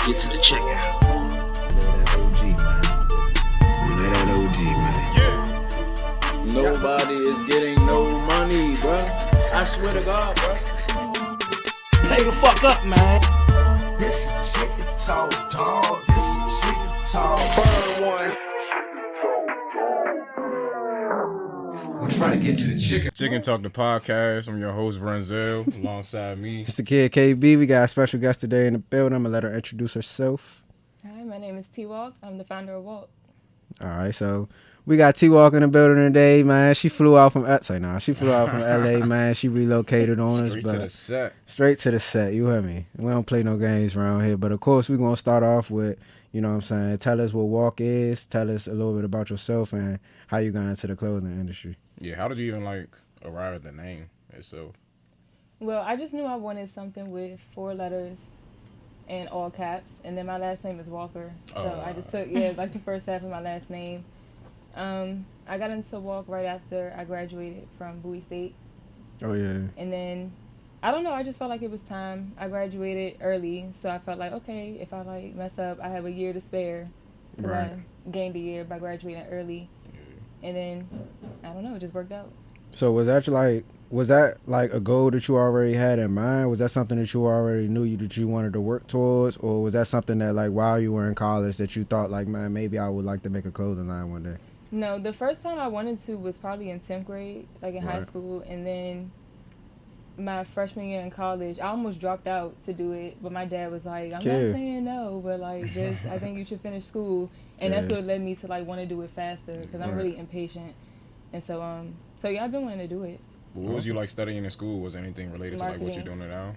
Get to the chicken. That OG, man. Nobody is getting no money, bro. I swear to God, bro. Pay the fuck up, man. This is chicken talk, dog. This is chicken talk. Burn one. I'm trying to get to the chicken. Chicken Talk the podcast. I'm your host Renzel. Alongside me, It's the kid KB. We got a special guest today in the building. I'm gonna let her introduce herself. Hi, my name is T-Walk. I'm the founder of Walk. All right, so we got T-Walk in the building today, man. She flew out from She flew out from LA, man. She relocated on us, straight but to the set. straight to the set. You hear me? We don't play no games around here. But of course, we're gonna start off with, you know what I'm saying, tell us what Walk is, tell us a little bit about yourself and how you got into the clothing industry. Yeah, how did you even arrive at the name itself? Well, I just knew I wanted something with 4 letters and all caps, and then my last name is Walker. So I just took, the first half of my last name. I got into Walk right after I graduated from Bowie State. Oh, yeah. And then, I don't know, I just felt like it was time. I graduated early, so I felt like, okay, if I mess up, I have a year to spare. Because Right. I gained a year by graduating early. And then, I don't know, it just worked out. So was that like a goal that you already had in mind? Was that something that you already knew that you wanted to work towards? Or was that something that like while you were in college that you thought like, man, maybe I would like to make a clothing line one day? No, the first time I wanted to was probably in 10th grade, like in high Right. school. And then my freshman year in college, I almost dropped out to do it. But my dad was like, I'm not saying no, but like just, I think you should finish school. And that's what led me to like want to do it faster because I'm really impatient. And so yeah, I've been wanting to do it. What was you like studying in school? Was anything related to like what you're Marketing. doing now?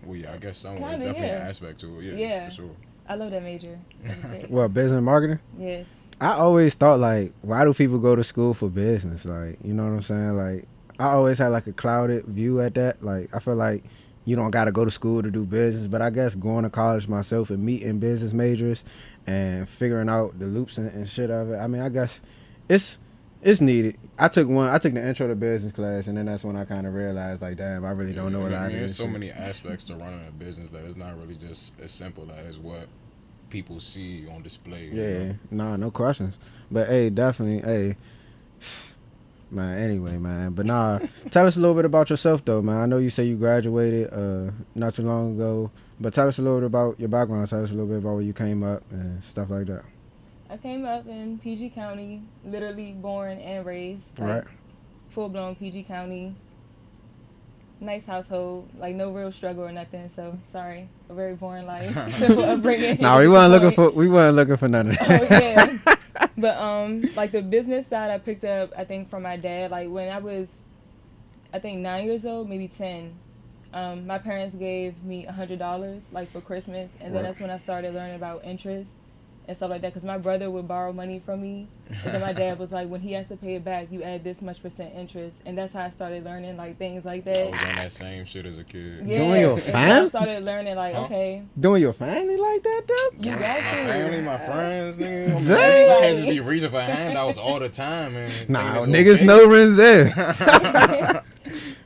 Well, yeah, I guess some. There's Kinda, definitely an yeah. aspect to it. Yeah. For sure. I love that major. It was great. Well, business and marketing? Yes. I always thought like, why do people go to school for business? Like, you know what I'm saying? Like, I always had like a clouded view at that. Like, I feel like you don't got to go to school to do business, but I guess going to college myself and meeting business majors and figuring out the loops and shit of it. I mean, I guess it's needed. I took the intro to business class, and then that's when I kind of realized like, damn, I really don't know what I do. There's so many aspects to running a business that it's not really just as simple as what people see on display. Yeah, no questions. But hey, definitely, hey, man. Anyway, man. But nah, tell us a little bit about yourself, though, man. I know you say you graduated not too long ago, but tell us a little bit about your background. Tell us a little bit about where you came up and stuff like that. I came up in PG County, literally born and raised. Right. Full-blown PG County. Nice household, like no real struggle or nothing. So sorry, a very boring life. Simple upbringing. Nah, we weren't looking for none of that. Oh yeah. But like the business side, I picked up I think from my dad. Like when I was, I think 9 years old, maybe 10. My parents gave me $100 like for Christmas, and then Right. that's when I started learning about interest and stuff like that. Because my brother would borrow money from me, and then my dad was like, when he has to pay it back, you add this much % interest, and that's how I started learning like things like I that. was on that same shit as a kid. Yeah, Doing your and so fam? I started learning like, okay, Doing your family like that, though? you got My to. family, my friends, nigga. Dang. You can't just be reaching for handouts all the time, man. Nah, Thinking niggas it's okay. know Renzel.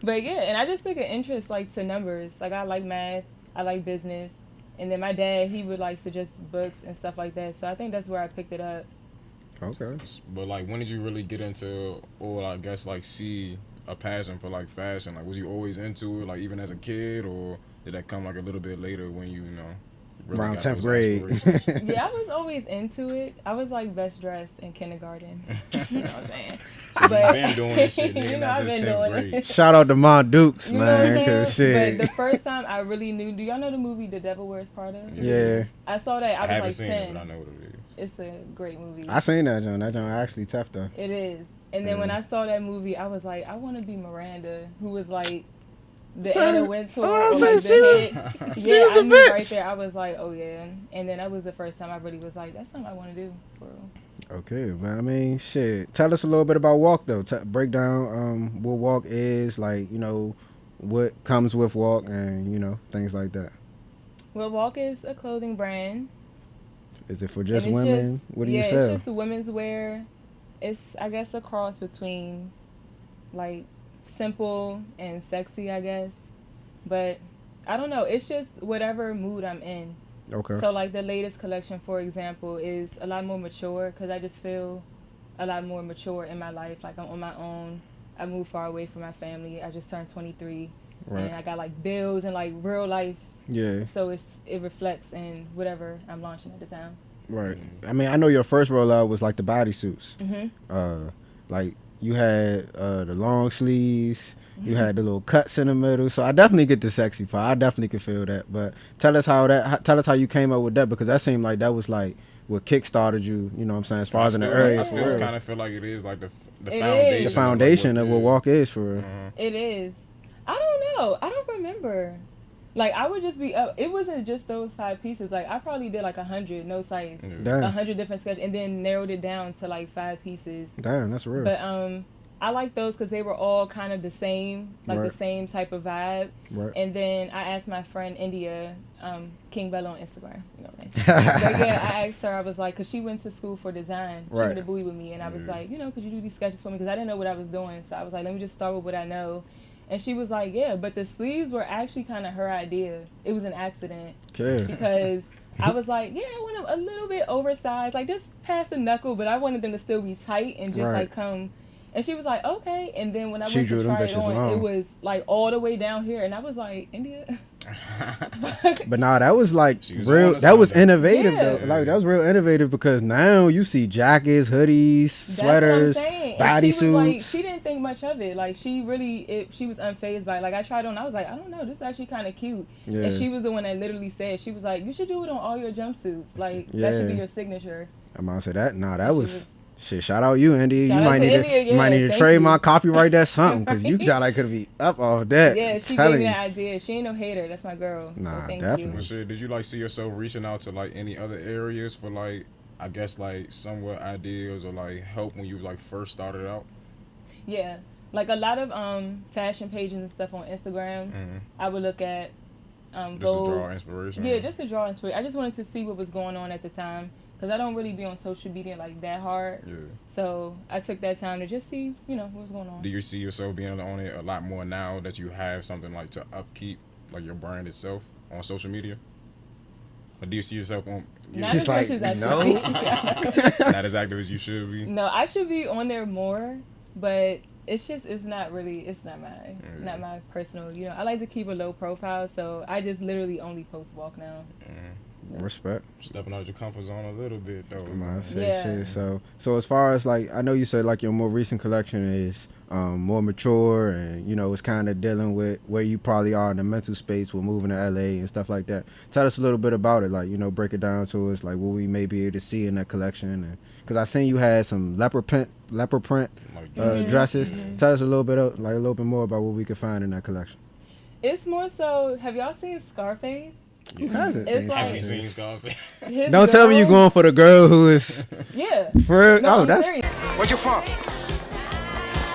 But yeah, and I just took an interest like to numbers. Like I like math, I like business, and then my dad, he would like suggest books and stuff like that. So I think that's where I picked it up. Okay. But like, when did you really get into, or I guess like see a passion for like fashion? Like, was you always into it, like even as a kid, or did that come like a little bit later when you know? Really Around got 10th those grade. aspirations? Yeah, I was always into it. I was like best dressed in kindergarten. You know what I'm saying? So you been doing this shit, nigga, You know, not I've just been 10th doing grade. it. Shout out to Mont Dukes, You know what I'm man, saying? cause shit. But the first time I really knew, do y'all know the movie The Devil Wears Prada? Yeah. I saw that, I I was haven't like seen 10. it, but I know what it is. It's a great movie. I seen that John. That John actually tough though. It is. And then when I saw that movie, I was like, I want to be Miranda, who was like the Son, Anna Wintour. oh, I or, said like, she the was- head. she Yeah, was I a knew bitch. right there. I was like, oh yeah. And then that was the first time I really was like, that's something I want to do. For real. Okay, but I mean, shit. Tell us a little bit about Walk though. Break down what Walk is, like, you know, what comes with Walk, and you know, things like that. Well, Walk is a clothing brand. Is it for just and it's women? What do you yeah, sell? it's just women's wear. It's, I guess, a cross between like simple and sexy, I guess. But I don't know. It's just whatever mood I'm in. Okay. So like the latest collection, for example, is a lot more mature because I just feel a lot more mature in my life. Like I'm on my own. I moved far away from my family. I just turned 23, Right. and I got like bills and like real life. Yeah. So it reflects in whatever I'm launching at the time. Right. I mean, I know your first rollout was like the bodysuits. Mhm. Like you had the long sleeves, you had the little cuts in the middle. So I definitely get the sexy part. I definitely can feel that. But tell us how you came up with that, because that seemed like that was like what kickstarted you. You know what I'm saying? As far as in the area. I for still real. kind of feel like it is like the It foundation. is. The foundation of what walk is for real. It is. I don't know. I don't remember. Like I would just be up. It wasn't just those 5 pieces. Like I probably did like 100, no sites, Damn. 100 different sketches, and then narrowed it down to like 5 pieces. Damn, that's real. But I like those because they were all kind of the same, like Right. the same type of vibe. Right. And then I asked my friend India, King Bella on Instagram, you know what I mean? But yeah, I asked her, I was like, because she went to school for design. She Right. went to Bowie with me, and I was like, you know, could you do these sketches for me? Because I didn't know what I was doing. So I was like, let me just start with what I know. And she was like, yeah, but the sleeves were actually kind of her idea. It was an accident. Okay. Because I was like, yeah, I want them a little bit oversized, like just past the knuckle, but I wanted them to still be tight and just Right. like come. And she was like, okay. And then when I She went drew to them try it bitches on, long. it was like all the way down here. And I was like, India? But nah, that was like She was real. on to That was something. innovative Yeah. though. Like that was real innovative, because now you see jackets, hoodies, sweaters, That's what I'm saying. body And she was like, suits. she didn't think much of it. Like she really, she was unfazed by it. Like I tried on, I was like, I don't know, this is actually kind of cute. Yeah. And she was the one that literally said, she was like, you should do it on all your jumpsuits. Like that should be Yeah. your signature. I'm gonna say that. Nah, that She was. was- Shit, shout out you, India. Shout You out might to need India, you might yeah, need to thank trademark, you. copyright that something, because you Right. got like could be up off that. Yeah, she gave Telling me you. that idea. She ain't no hater. That's my girl. Nah, so thank definitely. Well, you. shit, did you like see yourself reaching out to like any other areas for like, I guess like somewhat ideas or like help when you like first started out? Yeah, like a lot of fashion pages and stuff on Instagram. I would look at Just to Vogue. draw inspiration. Yeah, just to draw inspiration. I just wanted to see what was going on at the time because I don't really be on social media like that hard. Yeah. So I took that time to just see, you know, what was going on. Do you see yourself being on it a lot more now that you have something like to upkeep like your brand itself on social media? Or do you see yourself on? Not She's as like, much as I no. should be. Not as active as you should be. No, I should be on there more, but it's not my personal, you know, I like to keep a low profile, so I just literally only post walk now. Respect. Stepping out your comfort zone a little bit though. I'm gonna say Yeah. shit. So as far as like, I know you said like your more recent collection is more mature, and you know it's kind of dealing with where you probably are in the mental space with moving to LA and stuff like that. Tell us a little bit about it, like, you know, break it down to us, like what we may be able to see in that collection. And because I seen you had some leopard print Like, dresses. Tell us a little bit more about what we could find in that collection. It's more so, have y'all seen Scarface? Who hasn't It's seen like- have you Scarface? seen Scarface? His Don't tell me you girl- going for the girl who is Yeah. for real? No, Oh, I'm that's serious. Where you from?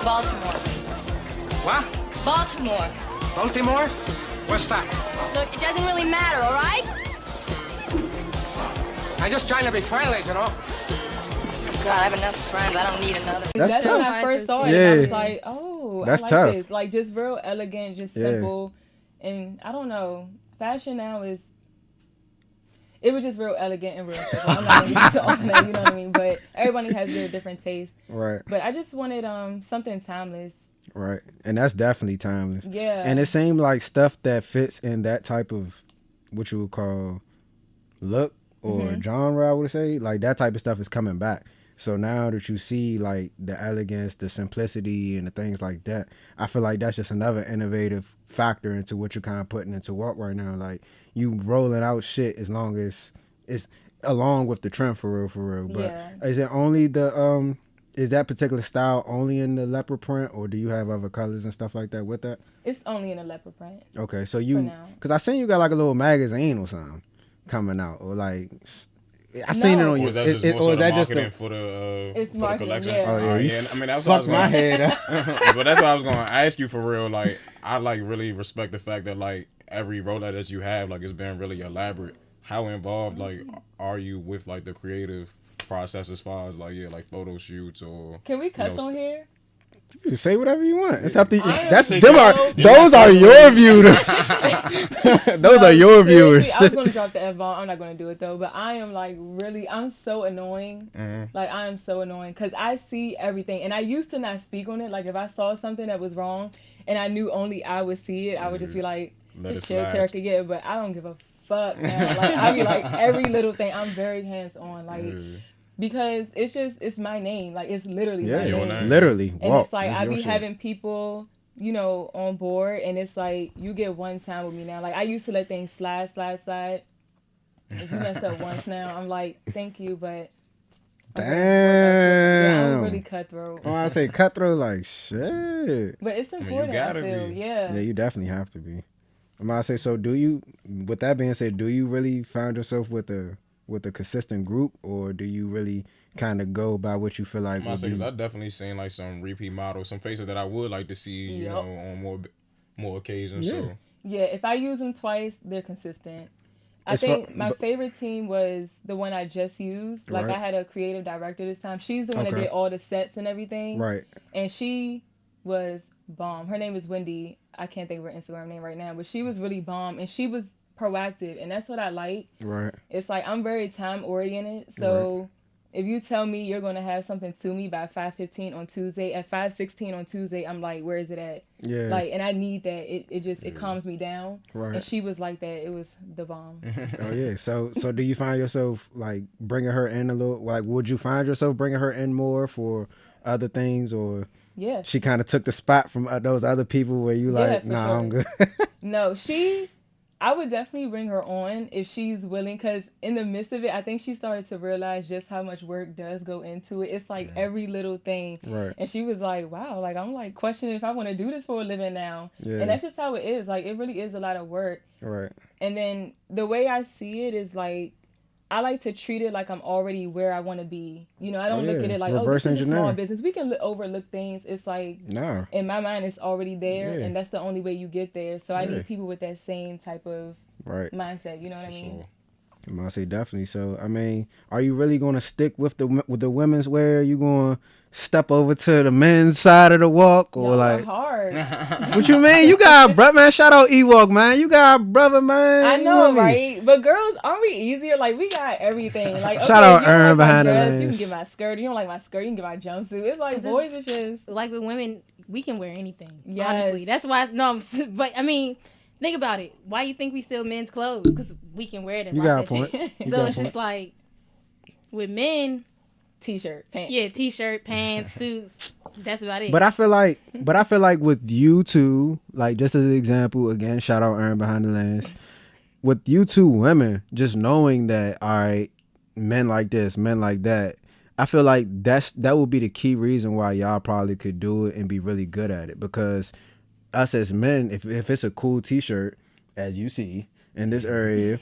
Baltimore. What? Baltimore. Baltimore? What's that? Look, it doesn't really matter, all right? I'm just trying to be friendly, you know? God, I have enough friends. I don't need another. That's when tough. I first saw it. Yeah. I was like, oh, That's I like tough. this. Like, just real elegant, just Yeah. simple. And I don't know, fashion now is, it was just real elegant and real simple. I'm not going to get into all that, you know what I mean? But everybody has their different tastes. right. But I just wanted something timeless. Right. And that's definitely timeless. Yeah. And it seemed like stuff that fits in that type of what you would call look or genre, I would say. Like that type of stuff is coming back. So now that you see like the elegance, the simplicity, and the things like that, I feel like that's just another innovative factor into what you're kind of putting into walk right now. Like you rolling out shit as long as it's along with the trend for real. But Yeah. is it only the is that particular style only in the leopard print, or do you have other colors and stuff like that with that? It's only in a leopard print. Okay, so you, now. because I seen you got like a little magazine or something coming out, or like I seen it No. on Or you. is that just more so the marketing for the It's for the marketing, collection? yeah. Oh, yeah, you I mean that's what I was fucked my gonna, head up. but that's what I was gonna ask you for real. Like I like really respect the fact that like every rollout that you have like it's been really elaborate. How involved like are you with like the creative process as far as like like photo shoots or Can we cuss know, on here? You can say whatever you want. It's up to you. so Those are your viewers. Those are your viewers. I was gonna drop the F-bomb. I'm not gonna do it though. But I am like really, I'm so annoying. Like I am so annoying because I see everything, and I used to not speak on it. Like if I saw something that was wrong, and I knew only I would see it, I would just be like, just chill, Terica, yeah. But I don't give a fuck now. Like I be like every little thing. I'm very hands on. Like. Because it's my name. Like, it's literally my name. Literally. And it's like, I be having people, on board. And it's like, you get one time with me now. Like, I used to let things slide. If you mess up once now, I'm like, thank you, but... Damn. Yeah, I'm really cutthroat. Oh, I say cutthroat like shit. But it's important, I feel. Yeah. Yeah, you definitely have to be. I'm about to say, so do you, with that being said, do you really find yourself with a consistent group, or do you really kind of go by what you feel like? Because I definitely seen like some repeat models, some faces that I would like to see, on more occasions. So if I use them twice, they're consistent. I think my favorite team was the one I just used. Like I had a creative director this time. She's the one that did all the sets and everything. Right. And she was bomb. Her name is Wendy. I can't think of her Instagram name right now, but she was really bomb, and she was proactive, and that's what I like. Right. It's like I'm very time oriented, so if you tell me you're gonna have something to me by 5:15 on Tuesday, at 5:16 on Tuesday, I'm like, where is it at? Yeah. Like, and I need that. It calms me down. Right. And she was like that. It was the bomb. Oh yeah. So do you find yourself like bringing her in a little? Like, would you find yourself bringing her in more for other things, or? Yeah. She kind of took the spot from those other people where you like, nah, sure. I'm good. No, I would definitely bring her on if she's willing, because in the midst of it, I think she started to realize just how much work does go into it. It's like every little thing. Right. And she was like, wow, like I'm like questioning if I want to do this for a living now. Yeah. And that's just how it is. Like it really is a lot of work. Right. And then the way I see it is like, I like to treat it like I'm already where I want to be. I don't look at it like, this is a small business. We can overlook things. It's like, in my mind, it's already there, and that's the only way you get there. So I need people with that same type of mindset. You know what I mean? Sure. I'm gonna say definitely. So I mean, are you really gonna stick with the women's wear? Are you gonna step over to the men's side of the walk, or like hard? What you mean? You got brother, man. Shout out Ewok, man. You got brother, man. I know, right? But girls, aren't we easier? Like we got everything. Like okay, shout out Ern behind the lens. You can get my skirt. You don't like my skirt. You can get my jumpsuit. It's like boys, it's just like with women, we can wear anything. Yes. Honestly, that's why. But I mean. Think about it. Why you think we steal men's clothes? Because we can wear them. You got a point. So it's just like with men, t-shirt, pants. Yeah, t-shirt, pants, suits. That's about it. But I feel like with you two, like just as an example, again, shout out Aaron behind the lens. With you two women, just knowing that, all right, men like this, men like that. I feel like that would be the key reason why y'all probably could do it and be really good at it, because us as men, if it's a cool t-shirt, as you see in this area,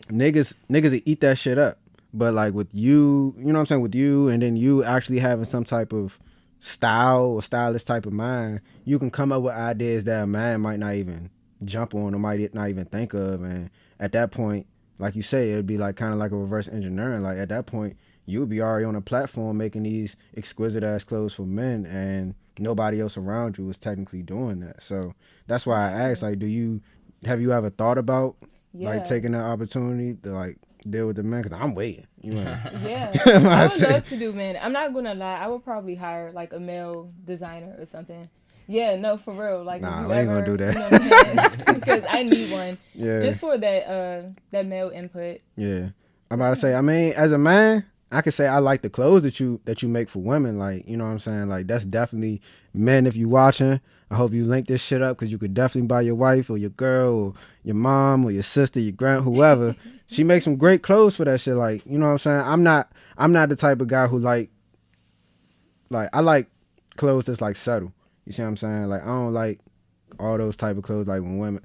niggas will eat that shit up. But like with you, you know what I'm saying, with you, and then you actually having some type of style or stylish type of mind, you can come up with ideas that a man might not even jump on or might not even think of. And at that point, like you say, it'd be like kind of like a reverse engineering. Like at that point, you would be already on a platform making these exquisite ass clothes for men, and nobody else around you is technically doing that. So that's why I asked, like, have you ever thought about like taking that opportunity to like deal with the men? Because I'm waiting. Yeah. I would love to do men. I'm not gonna lie, I would probably hire like a male designer or something. Yeah, no, for real. Like, nah, we ain't gonna do that. You know what I'm saying? Because I need one. Yeah. Just for that male input. Yeah. I'm about to say, I mean, as a man, I could say I like the clothes that you make for women. Like, you know what I'm saying? Like, that's definitely, men, if you watching, I hope you link this shit up, because you could definitely buy your wife or your girl or your mom or your sister, your grand, whoever. She makes some great clothes for that shit. Like, you know what I'm saying? I'm not the type of guy who like I like clothes that's like subtle. You see what I'm saying? Like, I don't like all those type of clothes like when women,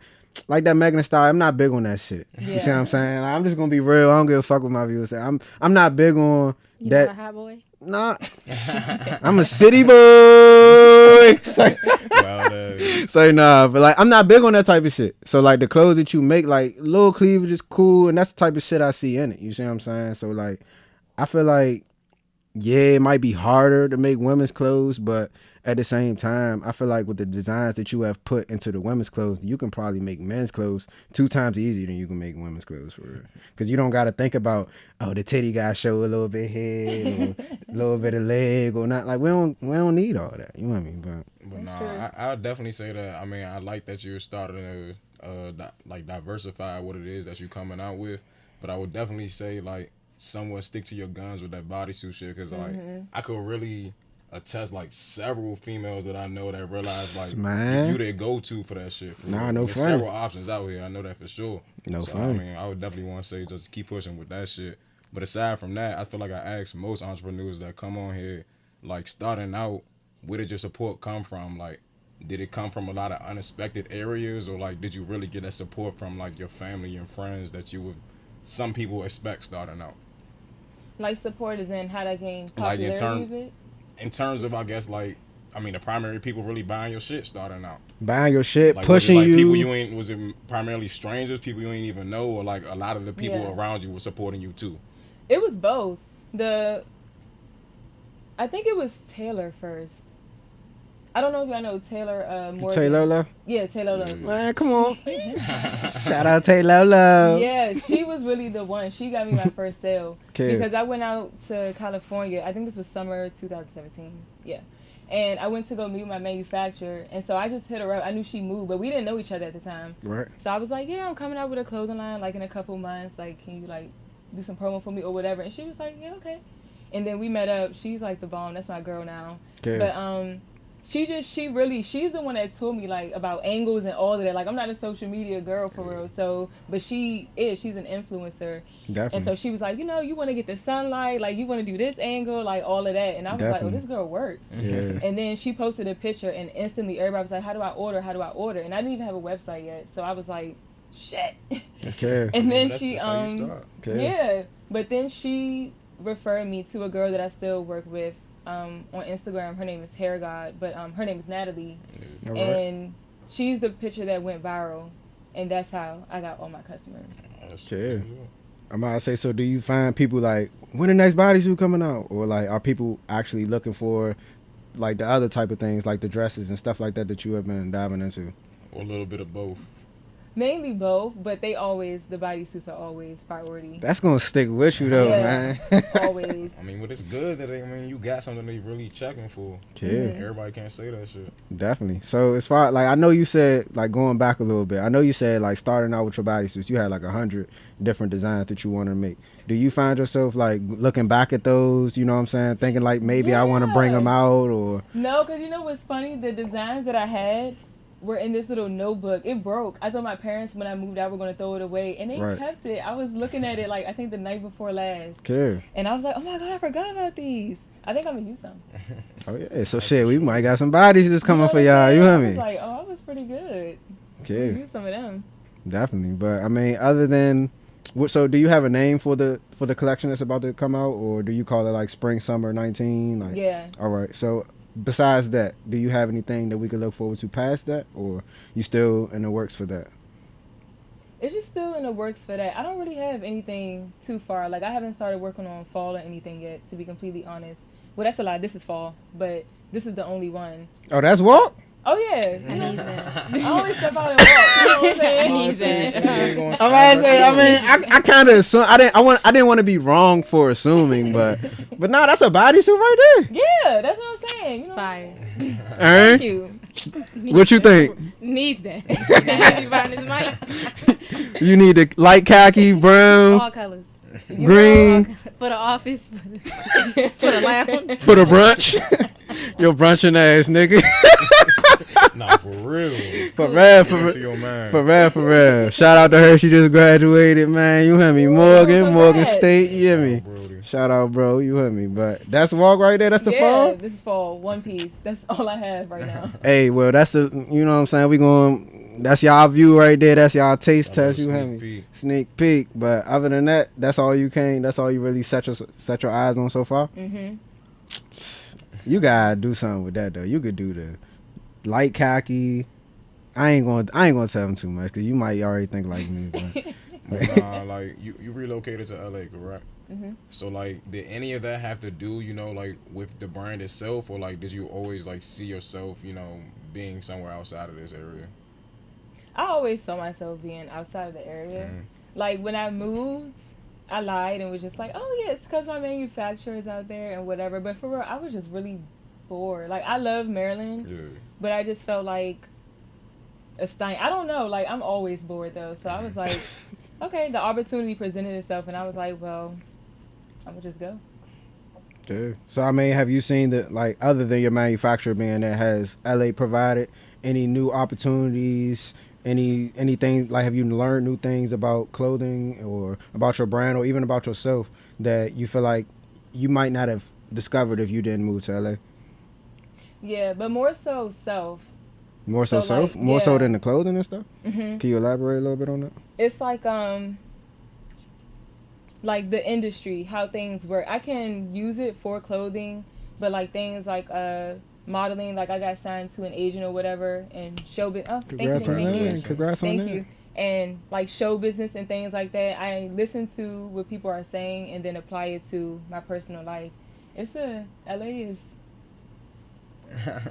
like that Megan Thee Stallion, I'm not big on that shit. Yeah. You see what I'm saying? Like, I'm just gonna be real. I don't give a fuck what my viewers say. I'm not big on you that. Not a hot boy? Nah. I'm a city boy. Say nah, but like I'm not big on that type of shit. So like the clothes that you make, like little cleavage is cool, and that's the type of shit I see in it. You see what I'm saying? So like I feel like yeah, it might be harder to make women's clothes, but at the same time, I feel like with the designs that you have put into the women's clothes, you can probably make men's clothes 2 times easier than you can make women's clothes for real. Because you don't got to think about, oh, the titty got to show a little bit head or a little bit of leg or not. Like we don't need all that. You know what I mean? But nah, I'll definitely say that. I mean, I like that you're starting to like diversify what it is that you're coming out with. But I would definitely say like somewhat stick to your guns with that bodysuit shit, because like I could really attest like several females that I know that realize like you their go-to for that shit. For nah, real. no There's funny. several options out here. I know that for sure. No so, funny. I mean, I would definitely want to say just keep pushing with that shit. But aside from that, I feel like I ask most entrepreneurs that come on here, like starting out, where did your support come from? Like, did it come from a lot of unexpected areas, or like did you really get that support from like your family and friends that you would some people expect starting out? Like support is in how to gain Like popularity of it? in terms of, I guess, like, I mean, the primary people really buying your shit starting out. Buying your shit, like, pushing was it, like, you. People you ain't, was it primarily strangers, people you ain't even know, or like a lot of the people around you were supporting you too? It was both. I think it was Taylor first. I don't know if y'all know Taylor Morgan. Taylor Love? Yeah, Taylor Love. Man, come on. Shout out Taylor Love. Yeah, she was really the one. She got me my first sale. Because I went out to California. I think this was summer 2017. Yeah. And I went to go meet my manufacturer. And so I just hit her up. I knew she moved, but we didn't know each other at the time. Right. So I was like, yeah, I'm coming out with a clothing line like in a couple months. Like, can you like do some promo for me or whatever? And she was like, yeah, okay. And then we met up. She's like the bomb. That's my girl now. Okay. But she's the one that told me like about angles and all of that. Like, I'm not a social media girl for real. So, but she's an influencer. Definitely. And so she was like, you know, you want to get the sunlight, like you want to do this angle, like all of that. And I was like, oh, this girl works. Yeah. And then she posted a picture and instantly everybody was like, how do I order? And I didn't even have a website yet. So I was like, shit. Okay. And then yeah. But then she referred me to a girl that I still work with on Instagram. Her name is Hair God, but her name is Natalie. Right. And she's the picture that went viral, and that's how I got all my customers. Okay. I'm about to say, so do you find people like, when the next bodysuit coming out? Or like, are people actually looking for like the other type of things, like the dresses and stuff like that you have been diving into? Or a little bit of both? Mainly both, but the bodysuits are always priority. That's gonna stick with you though, man. Always. I mean, but it's good that you got something they really checking for. Yeah. Everybody can't say that shit. Definitely. So as far like, I know you said like going back a little bit. I know you said like starting out with your bodysuits, you had like 100 different designs that you want to make. Do you find yourself like looking back at those? You know what I'm saying? Thinking like maybe I want to bring them out or? No, because you know what's funny? The designs that I had were in this little notebook. It broke. I thought my parents, when I moved out, were going to throw it away. And they kept it. I was looking at it, like, I think the night before last. Okay. And I was like, oh, my God, I forgot about these. I think I'm going to use some. Oh, yeah. So, shit, we might got some bodies just coming for y'all. You know what I mean? I was like, oh, I was pretty good. Okay. Use some of them. Definitely. But, I mean, other than... So, do you have a name for the collection that's about to come out? Or do you call it, like, Spring, Summer 19? Like, yeah. All right. So... Besides that, do you have anything that we could look forward to past that, or you still in the works for that? It's just still in the works for that. I don't really have anything too far. Like, I haven't started working on fall or anything yet, to be completely honest. Well, that's a lie. This is fall, but this is the only one. Oh, that's what? Oh, yeah. I always step out and walk. You know what I'm saying? I kind of assume, I didn't want to be wrong for assuming, but no, that's a bodysuit right there. Yeah, that's what I'm saying. You know? Fire. Thank you. What you think? Needs that. Heavy behind his mic. You need the light khaki, brown, all colors, green, for the office, for the lounge, for the brunch. Your brunching ass nigga. Nah, for real. For real. Shout out to her. She just graduated, man. You hear me? Morgan State. You hear me? Shout out, bro. You hear me? But that's walk right there. That's the fall? Yeah, this is fall. One piece. That's all I have right now. Hey, well, that's the, you know what I'm saying? We going, that's y'all view right there. That's y'all taste test. You hear me? Sneak peek. But other than that, that's all you really set your eyes on so far? Mm-hmm. You gotta do something with that, though. You could do the light khaki, I ain't gonna tell him too much because you might already think like me. But like you relocated to LA, correct? Mm-hmm. So like, did any of that have to do, like with the brand itself, or like did you always like see yourself, being somewhere outside of this area? I always saw myself being outside of the area. Like when I moved, I lied and was just like, oh yeah, it's because my manufacturer is out there and whatever. But for real, I was just really bored. Like I love Maryland, but I just felt like a stein. I don't know. Like I'm always bored though, so I was like, okay, the opportunity presented itself, and I was like, well, I'm gonna just go. Okay. So I mean, have you seen that, like, other than your manufacturer being there, has LA provided any new opportunities? Anything, like, have you learned new things about clothing or about your brand or even about yourself that you feel like you might not have discovered if you didn't move to LA? Yeah, but more so self. More so self? Like, More so than the clothing and stuff? Mm-hmm. Can you elaborate a little bit on that? It's like the industry, how things work. I can use it for clothing, but like things like modeling, like I got signed to an agent or whatever, and show business. Oh, Congrats on that. Congrats on that. Thank you. And like show business and things like that. I listen to what people are saying and then apply it to my personal life. LA is.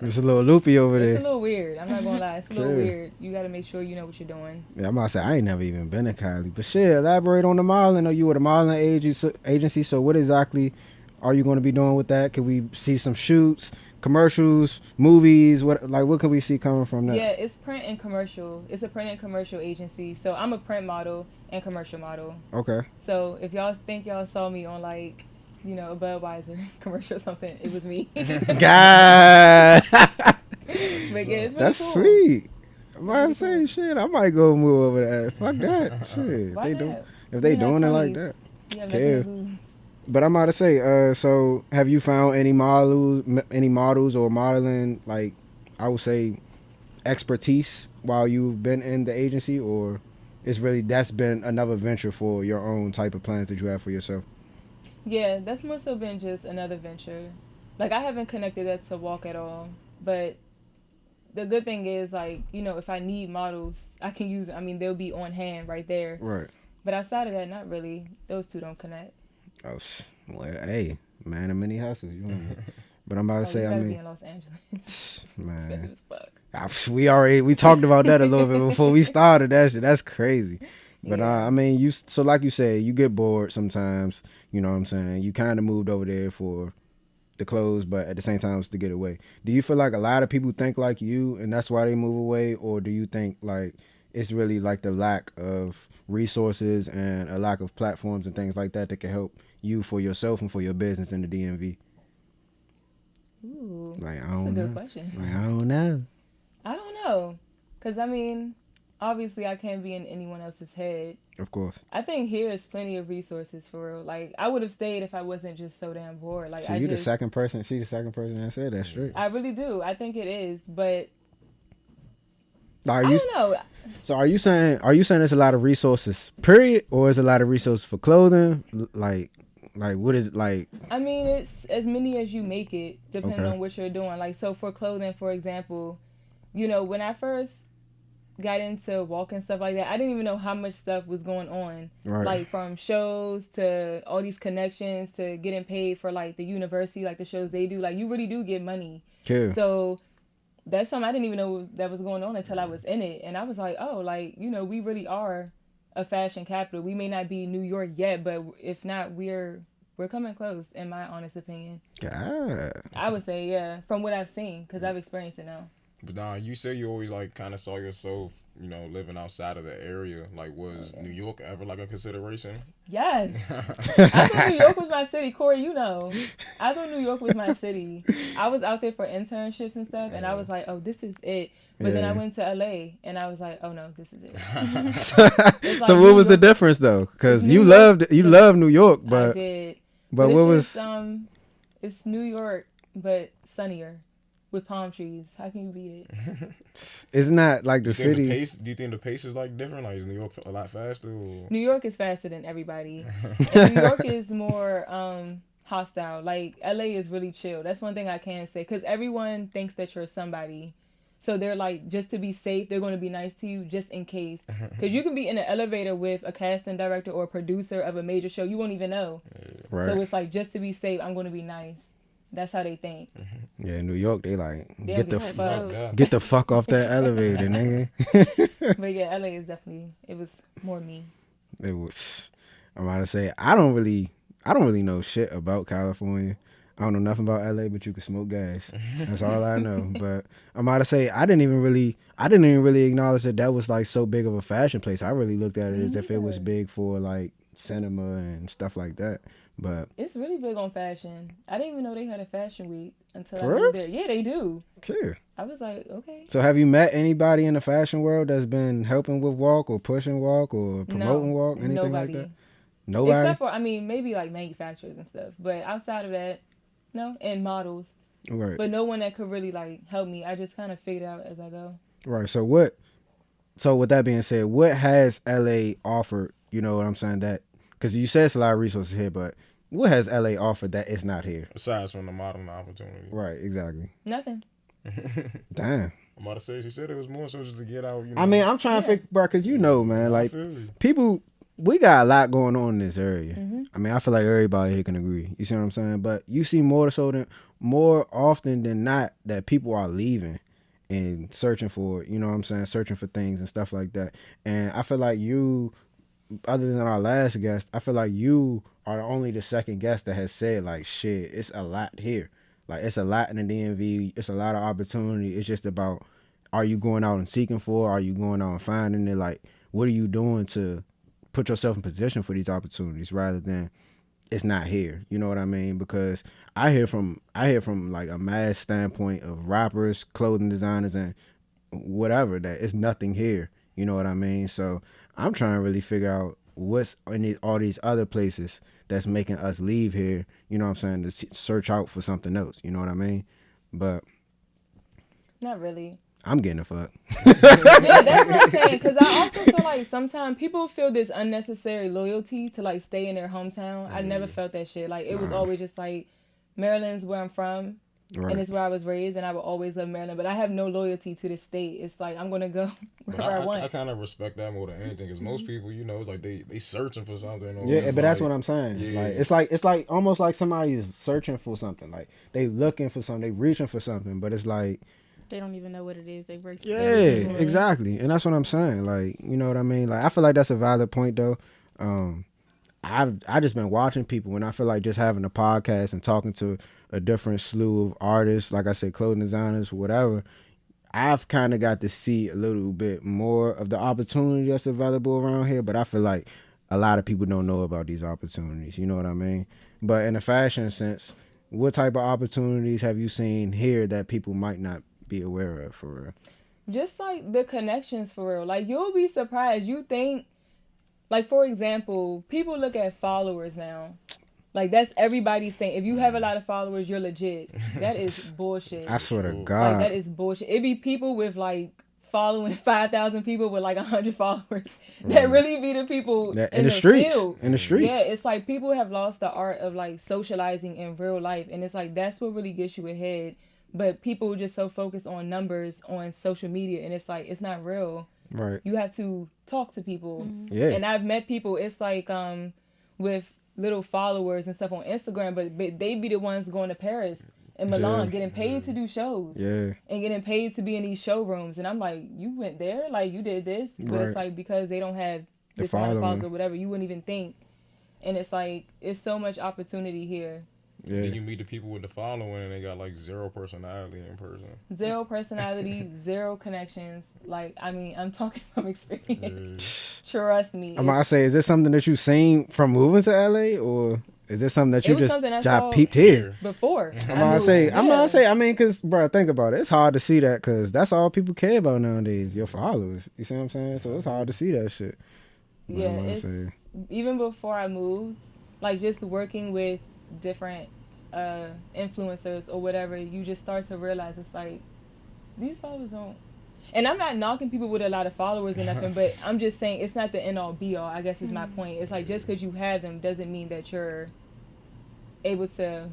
It's a little loopy over there. It's a little weird. I'm not gonna lie. It's a little weird. You gotta make sure you know what you're doing. Yeah, I'm about to say I ain't never even been to Cali, but shit, elaborate on the modeling. Or you with a modeling agency? So what exactly are you going to be doing with that? Can we see some shoots, commercials, movies? What can we see coming from that? Yeah, it's print and commercial. It's a print and commercial agency. So I'm a print model and commercial model. Okay. So if y'all think y'all saw me on like, a Budweiser commercial or something, it was me. God. But yeah, it's really That's cool. sweet. I'm about to say, shit, I might go move over there. Fuck that. Shit. Why If they doing it like that. Yeah. But I'm about to say, so have you found any models or modeling, like, I would say, expertise while you've been in the agency, or that's been another venture for your own type of plans that you have for yourself? Yeah, that's more so been just another venture. Like, I haven't connected that to Walk at all. But the good thing is, like, if I need models, I can use them. I mean, they'll be on hand right there. Right. But outside of that, not really. Those two don't connect. Oh, well, hey, man of many hustles. You know. But I'm about to say, I mean, be in Los Angeles. Man, expensive as fuck. We talked about that a little bit before we started. That's crazy. But I mean, so like you said, you get bored sometimes. You know what I'm saying? You kind of moved over there for the clothes, but at the same time, it's to get away. Do you feel like a lot of people think like you, and that's why they move away, or do you think like it's really like the lack of resources and a lack of platforms and things like that that can help you for yourself and for your business in the DMV? Ooh, like, that's a good question. Like, I don't know. I don't know, cause I mean, obviously I can't be in anyone else's head. Of course. I think here is plenty of resources for real. Like, I would have stayed if I wasn't just so damn bored. Like, so you the second person. She the second person that said that straight. I really do. I think it is, but I don't know. So are you saying there's a lot of resources, period, or is a lot of resources for clothing? Like what is it like? I mean, it's as many as you make it, depending on what you're doing. Like, so for clothing, for example, when I first got into Walk and stuff like that, I didn't even know how much stuff was going on. Right. Like, from shows to all these connections to getting paid for, like, the university, like the shows they do. Like, you really do get money. Cool. So that's something I didn't even know that was going on until I was in it. And I was like, oh, like, we really are a fashion capital. We may not be New York yet, but if not, we're coming close, in my honest opinion. God. I would say, yeah, from what I've seen, because I've experienced it now. But Don, you said you always like kind of saw yourself, living outside of the area. Like, was New York ever like a consideration? Yes. I thought New York was my city. Corey, I thought New York was my city. I was out there for internships and stuff, and I was like, oh, this is it. But then I went to LA, and I was like, oh no, this is it. So what was the difference though? Because you love New York, but I did. But what was? It's New York, but sunnier. With palm trees. How can you beat it? It's not like the city. Do you think the pace is like different? Like, is New York a lot faster? Or? New York is faster than everybody. And New York is more hostile. Like, LA is really chill. That's one thing I can say. Because everyone thinks that you're somebody. So they're like, just to be safe, they're going to be nice to you just in case. Because you can be in an elevator with a casting director or a producer of a major show. You won't even know. Right. So it's like, just to be safe, I'm going to be nice. That's how they think. Yeah, in New York, they like, They'll get be the like, get the fuck off that elevator, nigga. But yeah, LA is definitely, it was more me. It was, I'm about to say, I don't really know shit about California. I don't know nothing about LA, but you can smoke gas. That's all I know. But I'm about to say, I didn't even really acknowledge that was like so big of a fashion place. I really looked at it as if it was big for like cinema and stuff like that. But it's really big on fashion. I didn't even know they had a fashion week until I For moved real? there. Yeah, they do. Sure. I was like, okay. So have you met anybody in the fashion world that's been helping with Walk or pushing Walk or promoting Walk, anything nobody. like that? Nobody? Except for, I mean, maybe like manufacturers and stuff. But outside of that, no. And models. Right. But no one that could really like help me. I just kind of figured out as I go. Right. So with that being said, what has LA offered, you know what I'm saying, that, because you said it's a lot of resources here, but what has LA offered that is not here? Aside from the modeling opportunity. Right, exactly. Nothing. Damn. I'm about to say, she said it was more so just to get out, you know. I mean, I'm trying to figure, bro, because you know, man, like, people, we got a lot going on in this area. I mean, I feel like everybody here can agree. You see what I'm saying? But you see more often than not that people are leaving and searching for, you know what I'm saying, searching for things and stuff like that. And I feel like you, other than our last guest, I feel like you are only the second guest that has said, like, shit, it's a lot here. Like, it's a lot in the DMV. It's a lot of opportunity. It's just about, are you going out and seeking for it? Are you going out and finding it? Like, what are you doing to put yourself in position for these opportunities rather than it's not here? You know what I mean? Because I hear from like a mass standpoint of rappers, clothing designers, and whatever, that it's nothing here. You know what I mean? So I'm trying to really figure out what's in all these other places that's making us leave here, you know what I'm saying, to search out for something else, you know what I mean? But not really. I'm getting a fuck. Yeah, that's what I'm saying, because I also feel like sometimes people feel this unnecessary loyalty to like stay in their hometown. I never felt that shit. Like, it was always just like, Maryland's where I'm from. Right. And it's where I was raised, and I will always love Maryland. But I have no loyalty to the state. It's like, I'm going to go wherever I want. I kind of respect that more than anything, because most people, you know, it's like they searching for something. Or yeah, but like, that's what I'm saying. Yeah. Like, it's like almost like somebody is searching for something. Like, they looking for something, they reaching for something, but it's like, they don't even know what it is. They work. Yeah, exactly. And that's what I'm saying. Like, you know what I mean? Like, I feel like that's a valid point, though. I just been watching people, and I feel like just having a podcast and talking to a different slew of artists, like I said, clothing designers, whatever, I've kind of got to see a little bit more of the opportunity that's available around here. But I feel like a lot of people don't know about these opportunities. You know what I mean? But in a fashion sense, what type of opportunities have you seen here that people might not be aware of, for real? Just like the connections, for real. Like, you'll be surprised. You think, like, for example, people look at followers now. Like, that's everybody's thing. If you have a lot of followers, you're legit. That is bullshit. I swear to God. Like, that is bullshit. It be people with, like, following 5,000 people with, like, 100 followers. That really be the people in the streets. field. In the streets. Yeah, it's like people have lost the art of, like, socializing in real life. And it's like, that's what really gets you ahead. But people just so focused on numbers on social media. And it's like, it's not real. Right. You have to talk to people. Yeah. And I've met people, it's like, with little followers and stuff on Instagram, but they be the ones going to Paris and Milan, getting paid to do shows, and getting paid to be in these showrooms. And I'm like, you went there, like, you did this, but it's like, because they don't have this amount of followers or whatever, you wouldn't even think. And it's like, it's so much opportunity here. Yeah. Then you meet the people with the following, and they got like zero personality in person. Zero personality, zero connections. Like, I mean, I'm talking from experience. Trust me. I'm gonna say, is this something that you've seen from moving to LA, or is this something that you just peeped here before? I'm gonna say. I mean, cause bro, think about it. It's hard to see that, cause that's all people care about nowadays. Your followers. You see what I'm saying? So it's hard to see that shit. Yeah, it's, even before I moved, like, just working with different influencers or whatever, you just start to realize it's like, these followers don't. And I'm not knocking people with a lot of followers or nothing, but I'm just saying it's not the end all be all, I guess is my point. It's like, just because you have them doesn't mean that you're able to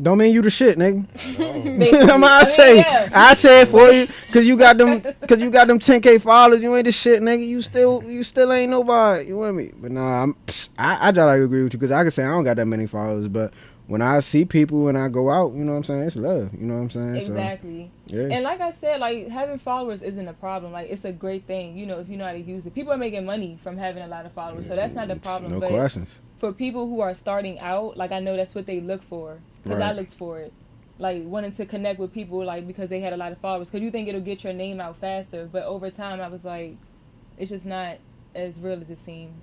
Don't mean you the shit, nigga. Yeah. I say it for you, cause you got them 10K followers. You ain't the shit, nigga. You still ain't nobody. You with me? But nah, I try to agree with you, cause I can say I don't got that many followers, but when I see people and I go out, you know what I'm saying, it's love. You know what I'm saying? Exactly. So, yeah. And like I said, like having followers isn't a problem. Like it's a great thing, you know, if you know how to use it. People are making money from having a lot of followers, so that's not the problem. No but questions. For people who are starting out, like I know that's what they look for, because I looked for it. Like wanting to connect with people, like because they had a lot of followers, because you think it'll get your name out faster, but over time I was like, it's just not as real as it seems.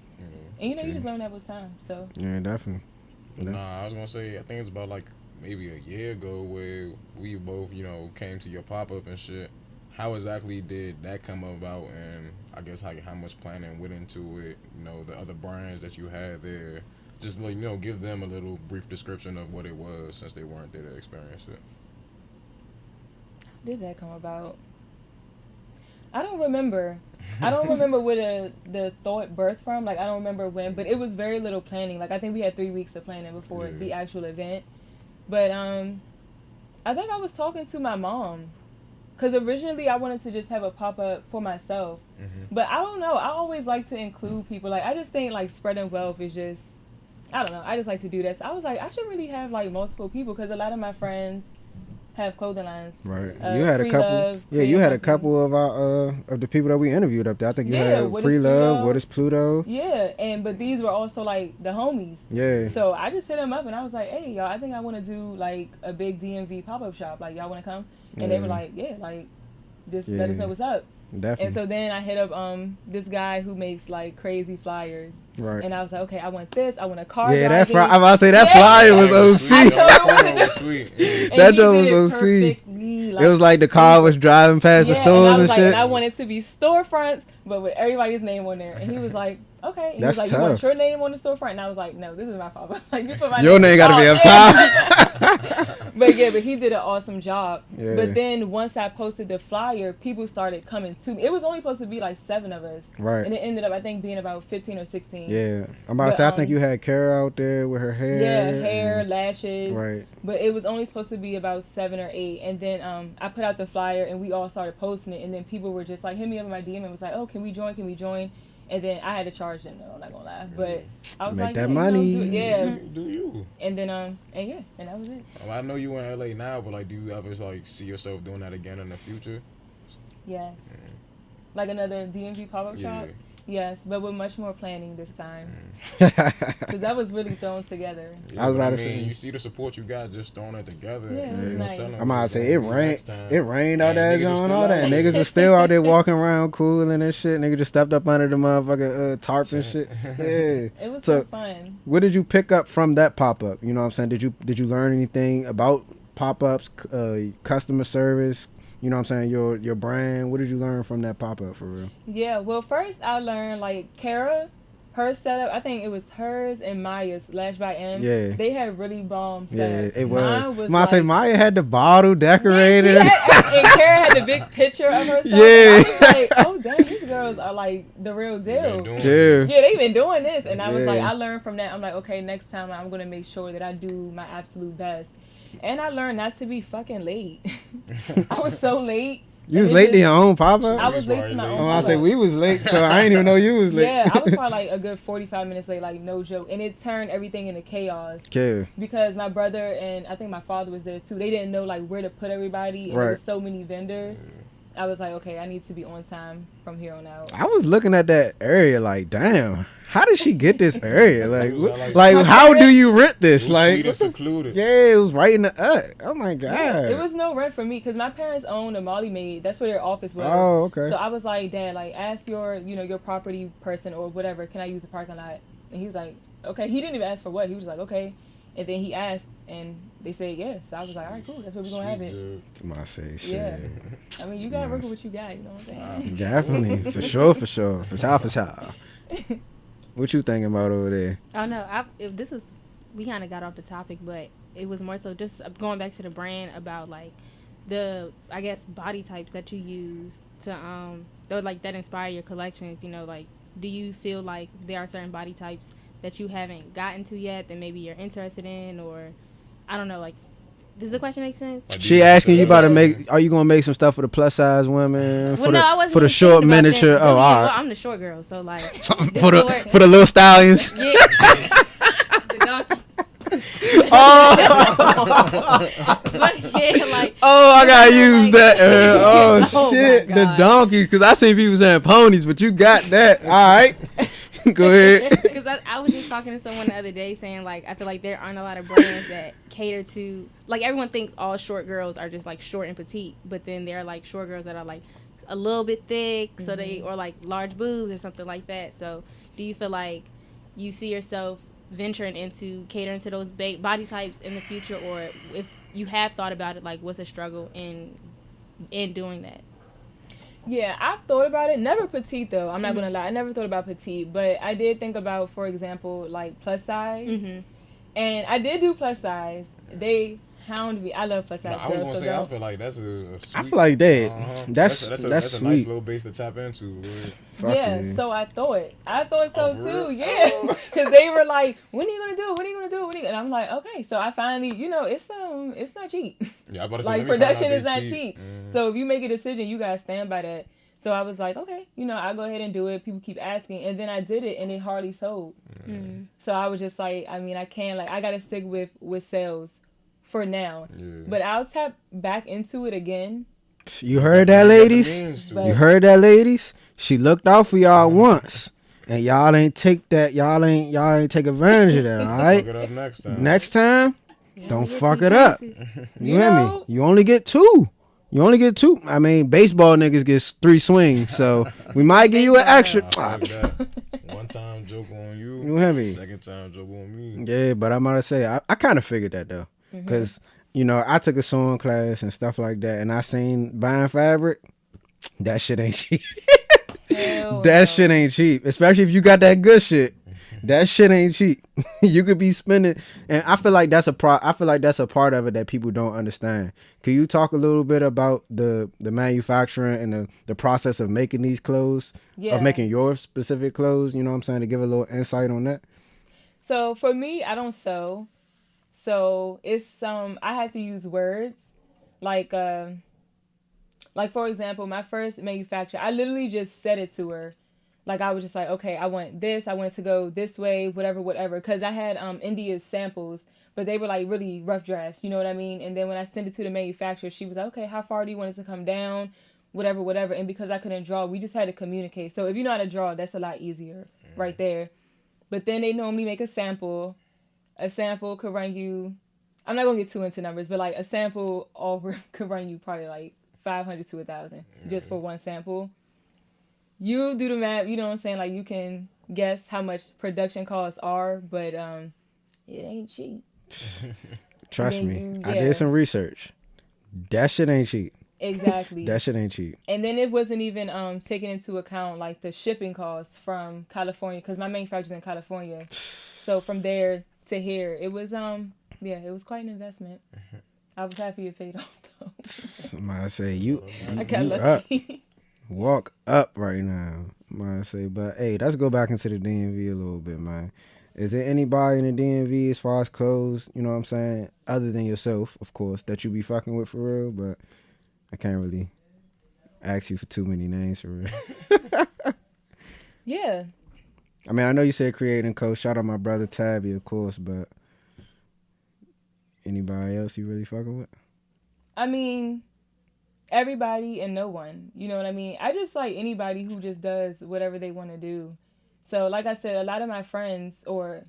And you know, you just learn that with time. So yeah, definitely. Nah, I was gonna say, I think it's about like maybe a year ago where we both, you know, came to your pop up and shit. How exactly did that come about, and I guess how much planning went into it? You know, the other brands that you had there. Just like, you know, give them a little brief description of what it was, since they weren't there to experience it. How did that come about? I don't remember. I don't remember where the thought birthed from. Like I don't remember when, but it was very little planning. Like I think we had 3 weeks of planning before the actual event. But I think I was talking to my mom, because originally I wanted to just have a pop up for myself. But I don't know. I always like to include people. Like I just think like spreading wealth is just, I don't know. I just like to do that. So I was like, I should really have like multiple people, because a lot of my friends have clothing lines. Right. You had a couple. Love, you had a couple of our of the people that we interviewed up there. I think you had Free Love, What is Pluto? Yeah, but these were also like the homies. Yeah. So I just hit them up and I was like, hey y'all, I think I want to do like a big DMV pop up shop. Like y'all want to come? And they were like, yeah, like just let us know what's up. Definitely. And so then I hit up this guy who makes like crazy flyers. Right. And I was like, okay, I want this. I want a car. Yeah, driving. I'm about to say that flyer was OC. That joke was OC. Like, it was like the car was driving past the stores and shit. And I want it to be storefronts, but with everybody's name on there. And he was like, okay. And That's he was like, tough. You want your name on the storefront? And I was like, no, this is my father. Like, you put my your name got to be up top. But he did an awesome job. Yeah. But then once I posted the flyer, people started coming to me. It was only supposed to be like 7 of us. Right. And it ended up, I think, being about 15 or 16. Yeah. I'm about to say, I think you had Kara out there with her hair. Yeah, hair, lashes. Right. But it was only supposed to be about 7 or 8. And then I put out the flyer and we all started posting it. And then people were just like, hit me up in my DM and was like, oh, can we join? Can we join? And then I had to charge them, though, I'm not gonna lie. But I was Make like, that yeah, money. You know, yeah. Do you? And then and that was it. Well, I know you in LA now, but like, do you ever like see yourself doing that again in the future? Yes. Like another DMV pop-up shop? Yes, but with much more planning this time. Because that was really thrown together. Yeah, I was about to say, you see the support you got just throwing it together. Yeah, it was nice. I'm about to say, it rained out there and all that. Niggas are still out there walking around cool and shit. Niggas just stepped up under the motherfucking tarp and shit. Yeah. It was so fun. What did you pick up from that pop-up? You know what I'm saying? Did you learn anything about pop-ups, customer service? You know what I'm saying? Your brand. What did you learn from that pop-up for real? Yeah, well, first I learned like Kara, her setup. I think it was hers and Maya's Lash by M. Yeah, they had really bomb setups. Yeah, it was. Mine was say Maya had the bottle decorated. Yeah, and Kara had the big picture of herself. Yeah, I was like, oh damn, these girls are like the real deal. Yeah, they've been doing this, and I was like, I learned from that. I'm like, okay, next time I'm gonna make sure that I do my absolute best. And I learned not to be fucking late. I was so late. You was late to your own pop-up? I was late to my own pop-up. I say we was late, so I didn't even know you was late. Yeah, I was probably like a good 45 minutes late, like no joke. And it turned everything into chaos. Okay. Because my brother and I think my father was there too. They didn't know like where to put everybody. And there was so many vendors. I was like, okay, I need to be on time from here on out. I was looking at that area like, damn, how did she get this area? Like how do you rent this? It was like, sweet and secluded. Yeah, it was right in the oh my god. Yeah, it was no rent for me because my parents owned a Molly Maid. That's where their office was. Oh, okay. So I was like, Dad, like ask your property person or whatever, can I use the parking lot? And he was like, okay. He didn't even ask for what. He was like, okay. And then he asked, and they said yes. So I was like, all right, cool. That's where we're gonna have it. I say shit. Yeah. I mean, you gotta work with what you got. You know what I'm saying? Definitely, for sure. What you thinking about over there? Oh no, we kind of got off the topic, but it was more so just going back to the brand about like the body types that you use to that inspire your collections. You know, like do you feel like there are certain body types that you haven't gotten to yet that maybe you're interested in, or I don't know, like Does the question make sense? Like, She asking you about to make. Are you gonna make some stuff for the plus size women? Well, no, I wasn't for the even short thinking about miniature. that. Oh, Yeah, all well, right. I'm the short girl, so like for the little stallions. Yeah. The donkeys. But yeah, like. Oh, I gotta use like, that. Oh, oh shit, my the God. donkeys. Cause I seen people saying ponies, but you got that. All right, go ahead. Because I was just talking to someone the other day saying, like, I feel like there aren't a lot of brands that cater to, like, everyone thinks all short girls are just, like, short and petite. But then there are, like, short girls that are, like, a little bit thick, so they, or, like, large boobs or something like that. So do you feel like you see yourself venturing into catering to those body types in the future? Or if you have thought about it, like, what's a struggle in doing that? Yeah, I've thought about it. Never petite, though. I'm not going to lie. I never thought about petite. But I did think about, for example, like plus size. Mm-hmm. And I did do plus size. They hound me. I love plus size. I was going to say, I feel like that's a sweet. I feel like that. That's a sweet. nice little base to tap into. Yeah, so I thought so too. Real? Yeah, because they were like, "When are you gonna do it? When are you gonna do it?" And I'm like, "Okay." So I finally, it's not cheap. Yeah, I about to say, like production is not cheap. So if you make a decision, you gotta stand by that. So I was like, okay, I'll go ahead and do it. People keep asking, and then I did it, and it hardly sold. So I was just like, I can't, I gotta stick with sales for now. Yeah. But I'll tap back into it again. You heard that, ladies? You heard that, ladies? She looked out for y'all once, and y'all ain't take take advantage of that. All right. Fuck it up next time. Next time, don't fuck it up. You hear me? You only get two. I mean, baseball niggas get 3 swings, so we might give you an extra. One time joke on you. You hear me? Second time joke on me. Yeah, but I'm gonna say I kind of figured that though, because I took a sewing class and stuff like that, and I seen buying fabric. That shit ain't cheap. Shit ain't cheap, especially if you got that good shit. That shit ain't cheap. You could be spending, and I feel like that's a part of it that people don't understand. Can you talk a little bit about the manufacturing and the process of making these clothes, of making your specific clothes? You know what I'm saying, to give a little insight on that. So for me, I don't sew, so it's I have to use words, like for example, my first manufacturer, I literally just said it to her. Like, I was just like, okay, I want this. I want it to go this way, whatever. Because I had India's samples, but they were, like, really rough drafts. You know what I mean? And then when I sent it to the manufacturer, she was like, okay, how far do you want it to come down? Whatever. And because I couldn't draw, we just had to communicate. So if you know how to draw, that's a lot easier right there. But then they normally make a sample. A sample could run you, I'm not going to get too into numbers, but, like, a sample could run you probably, like, 500 to 1,000 just for one sample. You do the math, you know what I'm saying? Like, you can guess how much production costs are, but it ain't cheap. Trust me, I did some research. That shit ain't cheap. Exactly. That shit ain't cheap. And then it wasn't even taking into account, like, the shipping costs from California, because my manufacturer's in California. So from there to here, it was, it was quite an investment. I was happy it paid off, though. Somebody say, you got lucky. Up. Walk up right now, I say. But hey, let's go back into the DMV a little bit, man. Is there anybody in the DMV as far as clothes, you know what I'm saying, other than yourself, of course, that you be fucking with for real? But I can't really ask you for too many names for real. Yeah. I mean, I know you said creating coach. Shout out my brother Tabby, of course, but anybody else you really fucking with? I mean, everybody and no one. You know what I mean? I just like anybody who just does whatever they want to do. So, like I said, a lot of my friends or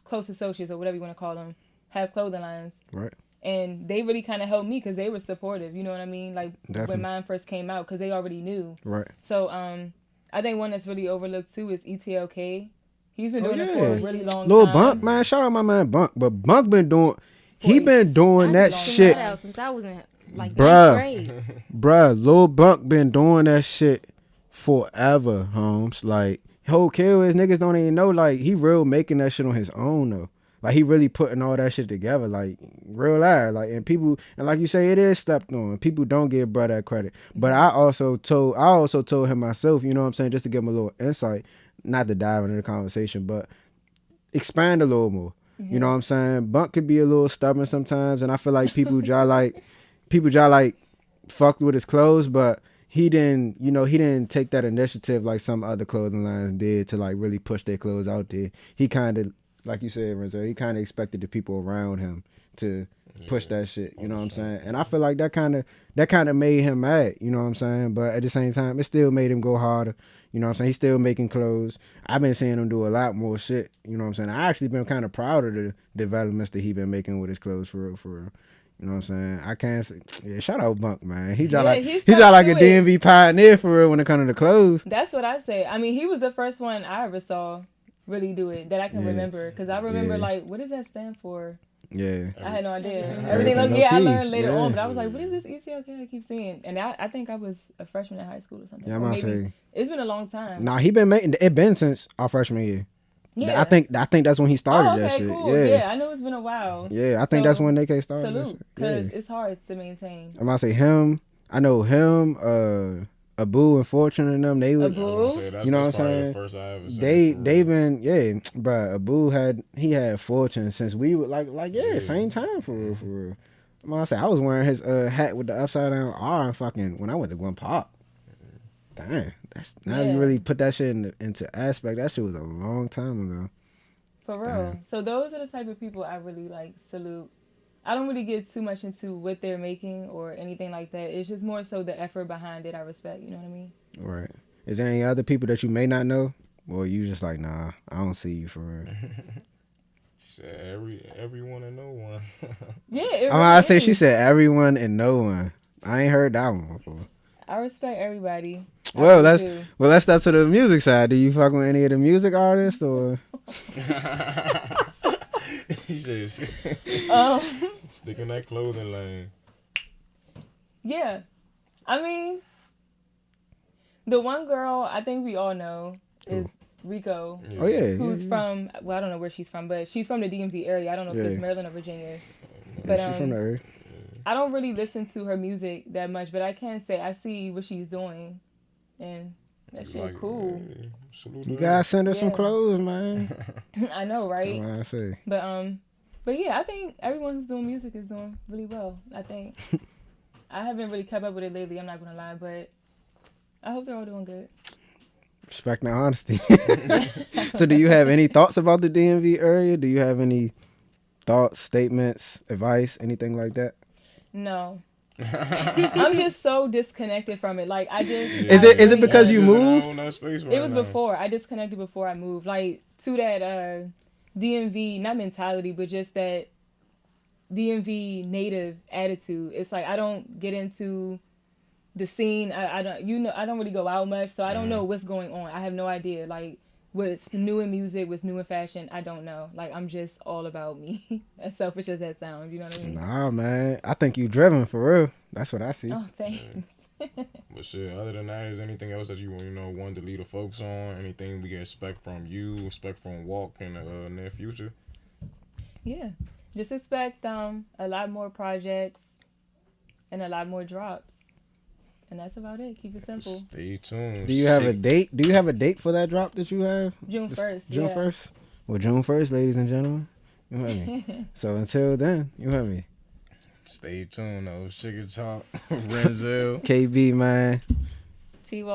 close associates or whatever you want to call them have clothing lines. Right. And they really kind of helped me because they were supportive. You know what I mean? Like, Definitely. when mine first came out, because they already knew. Right. So, I think one that's really overlooked, too, is ETLK. He's been doing it for a really long time. Lil Bunk, man. Shout out my man Bunk. But Bunk been doing... He been doing that shit. Since I was in like bruh, 9th grade. Bruh, Lil Bunk been doing that shit forever, Holmes. Like, whole kill is niggas don't even know. Like, he real making that shit on his own though. Like, he really putting all that shit together. Like, real life. Like, and people, and like you say, it is slept on. People don't give bruh that credit. But I also told him myself, you know what I'm saying, just to give him a little insight, not to dive into the conversation, but expand a little more. You know what I'm saying? Bunk could be a little stubborn sometimes, and I feel like people fucked with his clothes, but he didn't take that initiative like some other clothing lines did to like really push their clothes out there. He kind of, like you said, Renzo, he kind of expected the people around him to push that shit. You know what I'm saying? And I feel like that kind of made him mad. You know what I'm saying? But at the same time, it still made him go harder. You know what I'm saying? He's still making clothes. I've been seeing him do a lot more shit. You know what I'm saying? I actually been kind of proud of the developments that he been making with his clothes for real, for real. You know what I'm saying? I can't say, yeah, shout out Bunk, man. He just like a DMV pioneer for real when it comes to the clothes. That's what I say. I mean, he was the first one I ever saw really do it that I can remember. Because I remember, like, what does that stand for? Yeah. I had no idea. Everything I learned later on, but I was like, what is this ETLK I keep seeing? And I think I was a freshman in high school or something. Yeah, I'm about to say. It's been a long time. Nah, he been making it been since our freshman year. Yeah. I think that's when he started that shit. Cool. Yeah, I know it's been a while. Yeah, I think that's when AK started. Salute, because it's hard to maintain. I'm about to say him. I know him, Abu and Fortune and them. They was, you know what I'm saying? The first I ever they been bruh. Abu had Fortune since we were like same time for real. I'm about to say I was wearing his hat with the upside down R and fucking when I went to Gwen Park. Damn, that's now you really put that shit into aspect. That shit was a long time ago. For real. Damn. So those are the type of people I really like salute. I don't really get too much into what they're making or anything like that. It's just more so the effort behind it I respect. You know what I mean? Right. Is there any other people that you may not know? Or you just like, nah, I don't see you for real? She said everyone and no one. Yeah. I say she said everyone and no one. I ain't heard that one before. I respect everybody. Well, let's step to the music side. Do you fuck with any of the music artists or? He said, stick in that clothing lane. Yeah, I mean, the one girl I think we all know is Rico. Oh yeah, who's from? Well, I don't know where she's from, but she's from the DMV area. I don't know if it's Maryland or Virginia. But she's from the area. I don't really listen to her music that much, but I can say I see what she's doing, and that shit like, cool. You gotta send her some clothes, man. I know, right? That's what I say. But yeah, I think everyone who's doing music is doing really well. I think I haven't really kept up with it lately. I'm not gonna lie, but I hope they're all doing good. Respect and honesty. So, do you have any thoughts about the DMV area? Do you have any thoughts, statements, advice, anything like that? No. I'm just so disconnected from it. Like I just is it because you moved? It was before. I disconnected before I moved. Like to that DMV, not mentality, but just that DMV native attitude. It's like I don't get into the scene. I don't really go out much, so I don't know what's going on. I have no idea. Like what's new in music, what's new in fashion, I don't know. Like I'm just all about me. As selfish as that sounds, you know what I mean? Nah, man. I think you driven for real. That's what I see. Oh, thanks. But shit, other than that, is anything else that you wanted to lead the folks on? Anything we can expect from you, expect from Walk in the near future? Yeah. Just expect a lot more projects and a lot more drops. And that's about it. Keep it simple. Stay tuned. Do you have a date? Do you have a date for that drop that you have? June 1st. June 1st? Well, June 1st, ladies and gentlemen. You heard me. So until then, you heard me. Stay tuned, though. Chicken Talk, Renzel. KB, man. T-Wall.